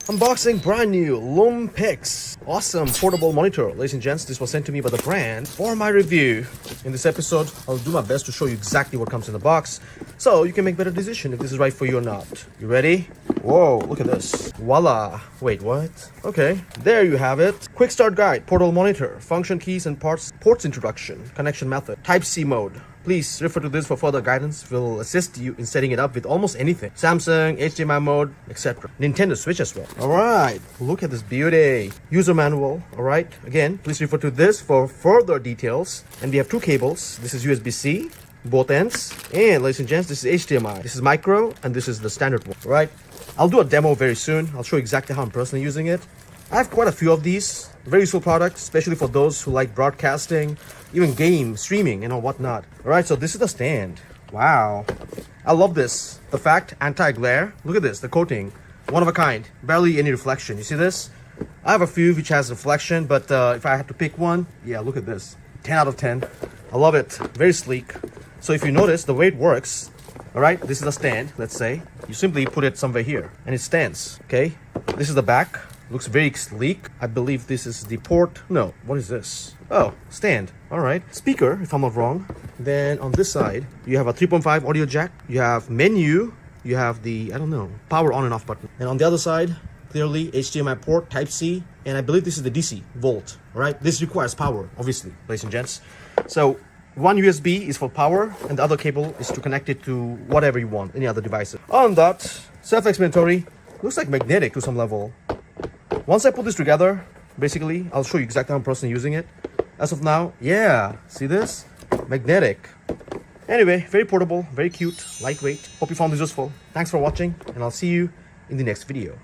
Unboxing brand new LUMIPIX. Awesome portable monitor. Ladies and gents, this was sent to me by the brand for my review. In this episode, I'll do my best to show you exactly what comes in the box so you can make better decision if this is right for you or not. You ready? Whoa, look at this. Voila. Wait, what? Okay, there you have it. Quick start guide, portable monitor, function keys and ports introduction, connection method, Type-C mode. Please refer to this for further guidance. Will assist you in setting it up with almost anything. Samsung, HDMI mode, etc. Nintendo Switch as well. Alright, look at this beauty. User manual, alright. Again, please refer to this for further details. And we have two cables. This is USB-C, both ends. And ladies and gents, this is HDMI. This is micro, and this is the standard one, alright? I'll do a demo very soon. I'll show you exactly how I'm personally using it. I have quite a few of these. Very useful product, especially for those who like broadcasting, even game, streaming, and whatnot. Alright, so this is the stand. Wow. I love this. The fact, anti-glare. Look at this, the coating. One of a kind. Barely any reflection. You see this? I have a few which has reflection, but if I had to pick one, yeah, look at this. 10 out of 10. I love it. Very sleek. So if you notice, the way it works, alright, this is the stand, let's say. You simply put it somewhere here, and it stands, okay? This is the back. Looks very sleek. I believe this is the port. No, what is this? Oh, stand. All right. Speaker, if I'm not wrong. Then on this side, you have a 3.5 audio jack. You have menu. You have the, I don't know, power on and off button. And on the other side, clearly HDMI port, Type-C. And I believe this is the DC, volt. All right. This requires power, obviously, ladies and gents. So one USB is for power, and the other cable is to connect it to whatever you want, any other devices. On that, self-explanatory. Looks like magnetic to some level. Once I put this together, basically, I'll show you exactly how I'm personally using it. As of now, yeah, see this? Magnetic. Anyway, very portable, very cute, lightweight. Hope you found this useful. Thanks for watching, and I'll see you in the next video.